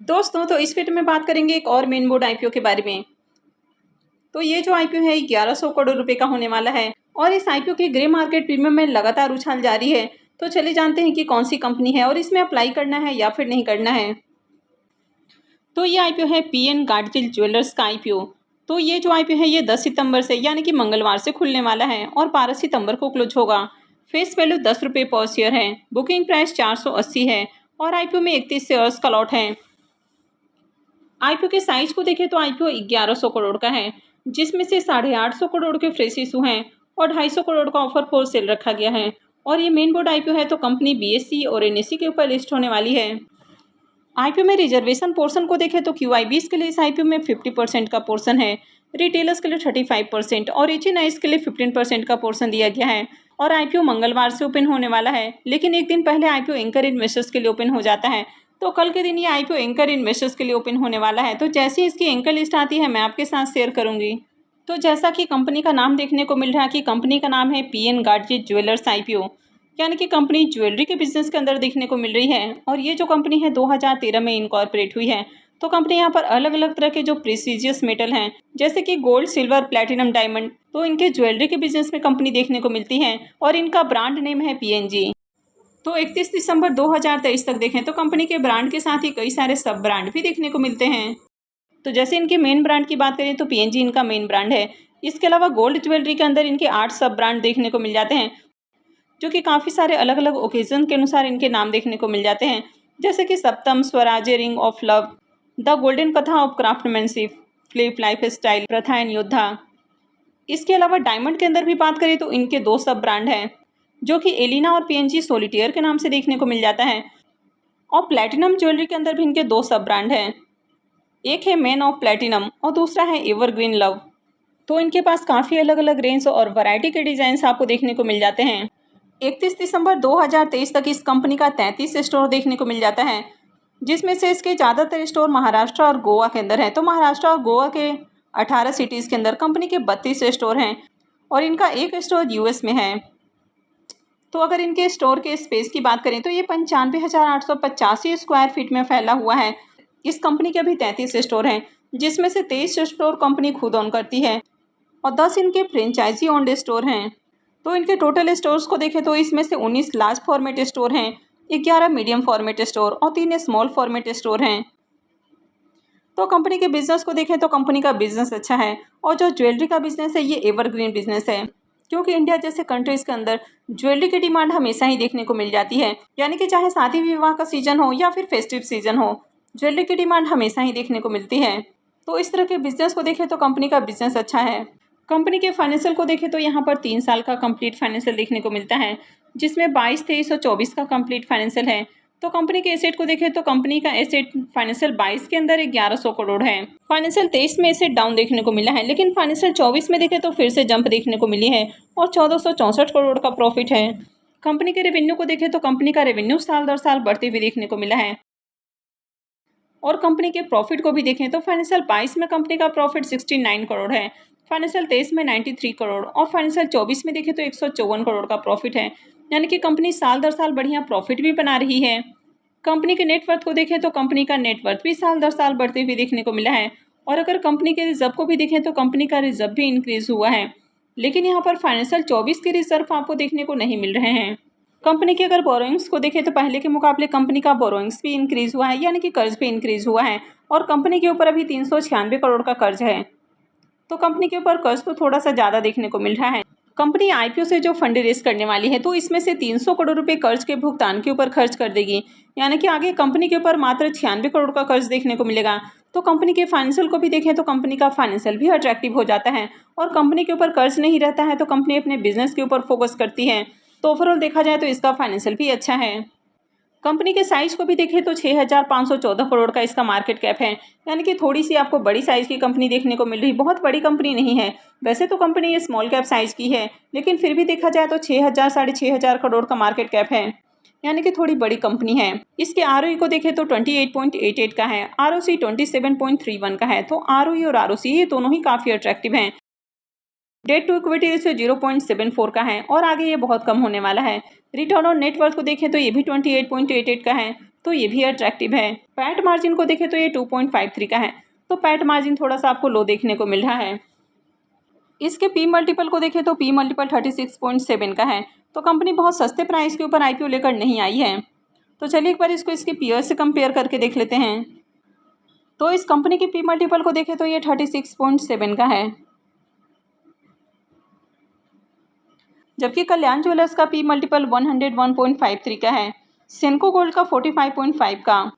दोस्तों, तो इस वीडियो में बात करेंगे एक और मेन बोर्ड आईपीओ के बारे में। तो ये जो आईपीओ है 1100 करोड़ रुपए का होने वाला है और इस आईपीओ के ग्रे मार्केट प्रीमियम में लगातार उछाल जारी है। तो चलिए जानते हैं कि कौन सी कंपनी है और इसमें अप्लाई करना है या फिर नहीं करना है। तो ये आईपीओ है पीएन गाडगिल ज्वेलर्स का आईपीओ। तो ये जो आईपीओ है ये 10 सितंबर से यानी कि मंगलवार से खुलने वाला है और 12 सितंबर को क्लोज होगा। फेस वैल्यू 10 रुपये पर शेयर है। बुकिंग प्राइस 480 है और आईपीओ में 31 शेयर्स का लॉट है। आईपीओ के साइज को देखें तो आईपीओ 1100 करोड़ का है, जिसमें से 850 करोड़ के फ्रेश इशू हैं और 250 करोड़ का ऑफर फॉर सेल रखा गया है। और ये मेन बोर्ड आईपीओ है तो कंपनी बीएसई और एनएसई के ऊपर लिस्ट होने वाली है। आईपीओ में रिजर्वेशन पोर्शन को देखें तो क्यूआईबीज के लिए इस आईपीओ में 50% का पोर्शन है, रिटेलर्स के लिए 35% और एचएनआईज के लिए 15% का पोर्शन दिया गया है। और आईपीओ मंगलवार से ओपन होने वाला है, लेकिन एक दिन पहले आईपीओ एंकर इन्वेस्टर्स के लिए ओपन हो जाता है। तो कल के दिन ये आईपीओ एंकर इन्वेस्टर्स के लिए ओपन होने वाला है। तो जैसे ही इसकी एंकर लिस्ट आती है मैं आपके साथ शेयर करूंगी। तो जैसा कि कंपनी का नाम देखने को मिल रहा है कि कंपनी का नाम है पीएन गाडगिल ज्वेलर्स आईपीओ, यानी कि कंपनी ज्वेलरी के बिजनेस के अंदर देखने को मिल रही है। और ये जो कंपनी है 2013 में इनकॉर्पोरेट हुई है। तो कंपनी यहाँ पर अलग अलग तरह के जो प्रेस्टिजियस मेटल हैं जैसे कि गोल्ड, सिल्वर, प्लैटिनम, डायमंड, तो इनके ज्वेलरी के बिजनेस में कंपनी देखने को मिलती है और इनका ब्रांड नेम है पीएनजी। तो 31 दिसंबर 2023 तक देखें तो कंपनी के ब्रांड के साथ ही कई सारे सब ब्रांड भी देखने को मिलते हैं। तो जैसे इनके मेन ब्रांड की बात करें तो पीएनजी इनका मेन ब्रांड है। इसके अलावा गोल्ड ज्वेलरी के अंदर इनके 8 सब ब्रांड देखने को मिल जाते हैं, जो कि काफ़ी सारे अलग अलग ओकेजन के अनुसार इनके नाम देखने को मिल जाते हैं, जैसे कि Saptam, Swarajya, ring of love, the golden Katha of craftsmanship, flip lifestyle, Pratha and Yoddha. इसके अलावा डायमंड के अंदर भी बात करें तो इनके 2 सब ब्रांड हैं, जो कि एलिना और पीएनजी सोलिटेयर के नाम से देखने को मिल जाता है। और प्लैटिनम ज्वेलरी के अंदर भी इनके 2 सब ब्रांड हैं, एक है मैन ऑफ प्लैटिनम और दूसरा है एवरग्रीन लव। तो इनके पास काफ़ी अलग अलग रेंज और वैरायटी के डिज़ाइंस आपको देखने को मिल जाते हैं। 31 दिसंबर 2023 तक इस कंपनी का 33 स्टोर देखने को मिल जाता है, जिसमें से इसके ज़्यादातर स्टोर महाराष्ट्र और गोवा के अंदर हैं। तो महाराष्ट्र और गोवा के 18 सिटीज़ के अंदर कंपनी के 32 स्टोर हैं और इनका एक स्टोर यूएस में है। तो अगर इनके स्टोर के स्पेस की बात करें तो ये 95,885 स्क्वायर फीट में फैला हुआ है। इस कंपनी के अभी 33 स्टोर हैं, जिसमें से 23 स्टोर कंपनी खुद ओन करती है और 10 इनके फ्रेंचाइजी ओन्ड स्टोर हैं। तो इनके टोटल स्टोर्स को देखें तो इसमें से 19 लार्ज फॉर्मेट स्टोर हैं, 11 मीडियम फॉर्मेट स्टोर और 3 स्मॉल फॉर्मेट स्टोर हैं। तो कंपनी के बिजनेस को देखें तो कंपनी का बिजनेस अच्छा है और जो ज्वेलरी का बिजनेस है ये एवरग्रीन बिजनेस है, क्योंकि इंडिया जैसे कंट्रीज के अंदर ज्वेलरी की डिमांड हमेशा ही देखने को मिल जाती है। यानी कि चाहे शादी विवाह का सीजन हो या फिर फेस्टिव सीजन हो, ज्वेलरी की डिमांड हमेशा ही देखने को मिलती है। तो इस तरह के बिजनेस को देखें तो कंपनी का बिजनेस अच्छा है। कंपनी के फाइनेंशियल को देखें तो यहाँ पर 3 साल का कंप्लीट फाइनेंशियल देखने को मिलता है, जिसमें 22, 23 और 24 का कंप्लीट फाइनेंशियल है। तो कंपनी के एसेट को देखें तो कंपनी का एसेट फाइनेंशियल 22 के अंदर 1100 करोड़ है। फाइनेंशियल 23 में एसेट डाउन देखने को मिला है, लेकिन फाइनेंशियल 24 में देखें तो फिर से जंप देखने को मिली है और 1464 करोड़ का प्रॉफिट है। कंपनी के रेवेन्यू को देखें तो कंपनी का रेवेन्यू साल दर साल बढ़ते हुए देखने को मिला है। और कंपनी के प्रॉफिट को भी देखें तो फाइनेंशियल 22 में कंपनी का प्रॉफिट 69 करोड़ है, फाइनेंशियल 23 में 93 करोड़ और फाइनेंशियल 24 में देखें तो 154 करोड़ का प्रॉफिट है। यानी कि कंपनी साल दर साल बढ़िया प्रॉफिट भी बना रही है। कंपनी के नेटवर्थ को देखें तो कंपनी का नेटवर्थ भी साल दर साल बढ़ते हुए देखने को मिला है। और अगर कंपनी के रिजर्व को भी देखें तो कंपनी का रिजर्व भी इंक्रीज हुआ है, लेकिन यहाँ पर फाइनेंशियल 24 के रिजर्व आपको देखने को नहीं मिल रहे हैं। कंपनी के अगर बोरोइंग्स को देखें तो पहले के मुकाबले कंपनी का बोरोइंग्स भी इंक्रीज हुआ है, यानी कि कर्ज भी इंक्रीज हुआ है और कंपनी के ऊपर अभी 396 करोड़ का कर्ज है। तो कंपनी के ऊपर कर्ज तो थोड़ा सा ज़्यादा देखने को मिल रहा है। कंपनी आईपीओ से जो फंड रेज करने वाली है तो इसमें से 300 करोड़ रुपए कर्ज के भुगतान के ऊपर खर्च कर देगी, यानी कि आगे कंपनी के ऊपर मात्र 96 करोड़ का कर्ज देखने को मिलेगा। तो कंपनी के फाइनेंशियल को भी देखें तो कंपनी का फाइनेंशियल भी अट्रैक्टिव हो जाता है और कंपनी के ऊपर कर्ज नहीं रहता है तो कंपनी अपने बिजनेस के ऊपर फोकस करती है। तो ओवरऑल देखा जाए तो इसका फाइनेंशियल भी अच्छा है। कंपनी के साइज को भी देखें तो 6,514 करोड़ का इसका मार्केट कैप है, यानी कि थोड़ी सी आपको बड़ी साइज की कंपनी देखने को मिल रही, बहुत बड़ी कंपनी नहीं है। वैसे तो कंपनी ये स्मॉल कैप साइज की है, लेकिन फिर भी देखा जाए तो 6,000 साढ़े 6,000 करोड़ का मार्केट कैप है, यानी कि थोड़ी बड़ी कंपनी है। इसके आरओई को देखें तो 28.88 का है, आरओसी 27.31 का है। तो आरओई और आरओसी ये दोनों ही काफ़ी अट्रैक्टिव हैं। डेट टू इक्विटी रेशियो 0.74 का है और आगे ये बहुत कम होने वाला है। रिटर्न ऑन नेटवर्थ को देखें तो ये भी 28.88 का है। तो ये भी अट्रैक्टिव है। पैट मार्जिन को देखें तो ये 2.53 का है, तो पैट मार्जिन थोड़ा सा आपको लो देखने को मिल रहा है। इसके पी मल्टीपल को देखें तो पी मल्टीपल 36.7 का है, तो कंपनी बहुत सस्ते प्राइस के ऊपर आईपीओ लेकर नहीं आई है। तो चलिए एक बार इसको इसके पीयर से कंपेयर करके देख लेते हैं। तो इस कंपनी की पी मल्टीपल को देखें तो ये 36.7 का है, जबकि कल्याण ज्वेलर्स का पी मल्टीपल 101.53 का है, सेनको गोल्ड का 45.5 का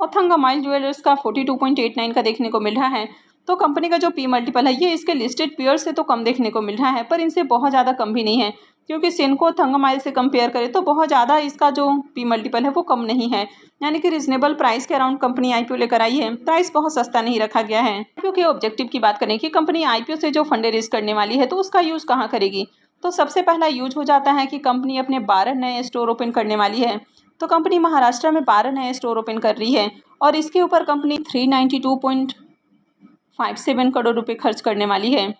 और थंगामाइल ज्वेलर्स का 42.89 का देखने को मिल रहा है। तो कंपनी का जो पी मल्टीपल है ये इसके लिस्टेड पीयर से तो कम देखने को मिल रहा है, पर इनसे बहुत ज़्यादा कम भी नहीं है, क्योंकि सेनको और थंगामाइल से कंपेयर करें तो बहुत ज़्यादा इसका जो पी मल्टीपल है वो कम नहीं है। यानी कि रिजनेबल प्राइस के अराउंड कंपनी आईपीओ लेकर आई है, प्राइस बहुत सस्ता नहीं रखा गया है। आईपीओ के ऑब्जेक्टिव की बात करें कि कंपनी आईपीओ से जो फंड रेज करने वाली है तो उसका यूज़ कहाँ करेगी, तो सबसे पहला यूज हो जाता है कि कंपनी अपने 12 नए स्टोर ओपन करने वाली है। तो कंपनी महाराष्ट्र में 12 नए स्टोर ओपन कर रही है और इसके ऊपर कंपनी 392.57 करोड़ रुपए खर्च करने वाली है।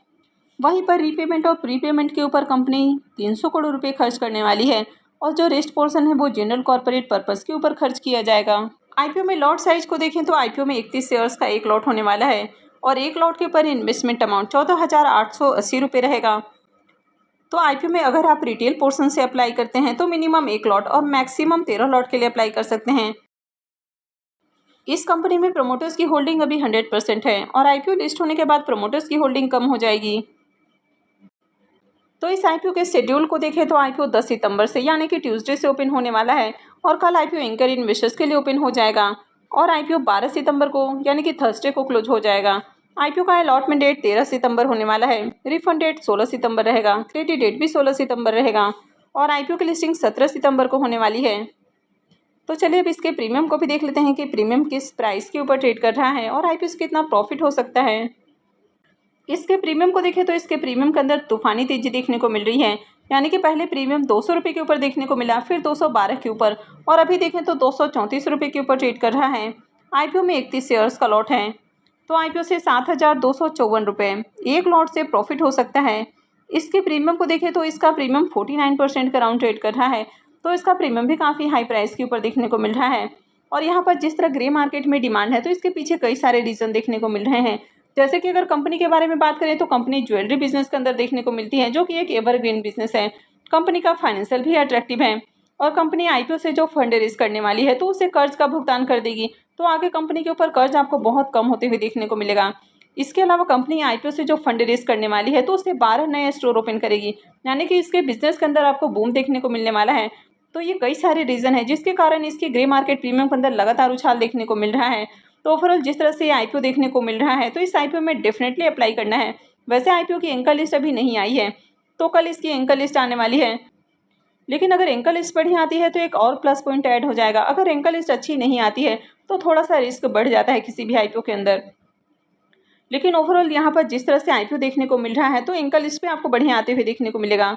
वहीं पर रीपेमेंट और प्रीपेमेंट के ऊपर कंपनी 300 करोड़ रुपए खर्च करने वाली है और जो रेस्ट पोर्शन है वो जनरल कॉर्पोरेट पर्पस के ऊपर खर्च किया जाएगा। आईपीओ में लॉट साइज को देखें तो आईपीओ में 31 शेयर्स का एक लॉट होने वाला है और एक लॉट के ऊपर इन्वेस्टमेंट अमाउंट 14,880 रुपये रहेगा। तो आईपीओ में अगर आप रिटेल पोर्शन से अप्लाई करते हैं तो मिनिमम एक लॉट और मैक्सिमम 13 लॉट के लिए अप्लाई कर सकते हैं। इस कंपनी में प्रमोटर्स की होल्डिंग अभी 100% है और आईपीओ लिस्ट होने के बाद प्रमोटर्स की होल्डिंग कम हो जाएगी। तो इस आईपीओ के शेड्यूल को देखें तो आईपीओ 10 सितंबर से यानी कि ट्यूसडे से ओपन होने वाला है और कल आईपीओ एंकर इन्वेस्टर्स के लिए ओपन हो जाएगा और आईपीओ 12 सितंबर को यानी कि थर्सडे को क्लोज हो जाएगा। आईपीओ का अलॉटमेंट डेट 13 सितंबर होने वाला है, रिफंड डेट 16 सितंबर रहेगा, क्रेडिट डेट भी 16 सितंबर रहेगा और आईपीओ की लिस्टिंग 17 सितंबर को होने वाली है। तो चलिए अब इसके प्रीमियम को भी देख लेते हैं कि प्रीमियम किस प्राइस के ऊपर ट्रेड कर रहा है और आईपीओ से कितना प्रॉफिट हो सकता है। इसके प्रीमियम को देखें तो इसके प्रीमियम के अंदर तूफानी तेजी देखने को मिल रही है, यानी कि पहले प्रीमियम 200 रुपये के ऊपर देखने को मिला, फिर 212 के ऊपर और अभी देखें तो 234 रुपये के ऊपर ट्रेड कर रहा है। आईपीओ में 31 शेयर्स का लॉट है, तो आईपीओ से 7,254 रुपये एक लॉट से प्रॉफिट हो सकता है। इसके प्रीमियम को देखें तो इसका प्रीमियम 49% का राउंड ट्रेड कर रहा है, तो इसका प्रीमियम भी काफ़ी हाई प्राइस के ऊपर देखने को मिल रहा है। और यहाँ पर जिस तरह ग्रे मार्केट में डिमांड है तो इसके पीछे कई सारे रीज़न देखने को मिल रहे हैं। जैसे कि अगर कंपनी के बारे में बात करें तो कंपनी ज्वेलरी बिजनेस के अंदर देखने को मिलती है, जो कि एक एवरग्रीन बिजनेस है। कंपनी का फाइनेंशियल भी अट्रैक्टिव है और कंपनी आईपीओ से जो फंड रेज करने वाली है तो उसे कर्ज का भुगतान कर देगी, तो आगे कंपनी के ऊपर कर्ज आपको बहुत कम होते हुए देखने को मिलेगा। इसके अलावा कंपनी आईपीओ से जो फंड रेज करने वाली है तो उसे 12 नए स्टोर ओपन करेगी, यानी कि इसके बिजनेस के अंदर आपको बूम देखने को मिलने वाला है। तो ये कई सारे रीज़न है जिसके कारण इसके ग्रे मार्केट प्रीमियम के अंदर लगातार उछाल देखने को मिल रहा है। तो ओवरऑल जिस तरह से आईपीओ देखने को मिल रहा है तो इस आईपीओ में डेफिनेटली अप्लाई करना है। वैसे आईपीओ की एंकर लिस्ट अभी नहीं आई है, तो कल इसकी एंकर लिस्ट आने वाली है, लेकिन अगर एंकर लिस्ट बढ़िया आती है तो एक और प्लस पॉइंट ऐड हो जाएगा। अगर एंकर लिस्ट अच्छी नहीं आती है तो थोड़ा सा रिस्क बढ़ जाता है किसी भी आईपीओ के अंदर। लेकिन ओवरऑल यहाँ पर जिस तरह से आईपीओ देखने को मिल रहा है तो एंकर लिस्ट पे आपको बढ़िया आते हुए देखने को मिलेगा।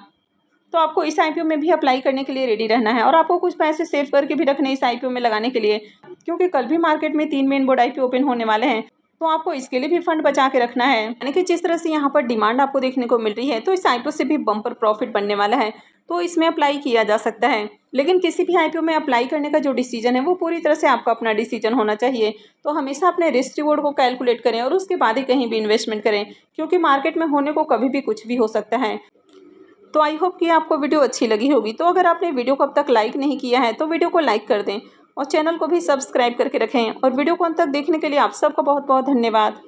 तो आपको इस आईपीओ में भी अप्लाई करने के लिए रेडी रहना है और आपको कुछ पैसे सेव करके भी रखने इस आईपीओ में लगाने के लिए, क्योंकि कल भी मार्केट में 3 मेन बोर्ड आईपीओ ओपन होने वाले हैं, तो आपको इसके लिए भी फंड बचा के रखना है। यानी कि जिस तरह से यहाँ पर डिमांड आपको देखने को मिल रही है तो इस आईपीओ से भी बम्पर प्रॉफिट बनने वाला है, तो इसमें अप्लाई किया जा सकता है। लेकिन किसी भी आईपीओ में अप्लाई करने का जो डिसीजन है वो पूरी तरह से आपका अपना डिसीजन होना चाहिए। तो हमेशा अपने रिस्क रिवॉर्ड को कैलकुलेट करें और उसके बाद ही कहीं भी इन्वेस्टमेंट करें, क्योंकि मार्केट में होने को कभी भी कुछ भी हो सकता है। तो आई होप कि आपको वीडियो अच्छी लगी होगी। तो अगर आपने वीडियो को अब तक लाइक नहीं किया है तो वीडियो को लाइक कर दें और चैनल को भी सब्सक्राइब करके रखें। और वीडियो को अंत तक देखने के लिए आप सबका बहुत बहुत धन्यवाद।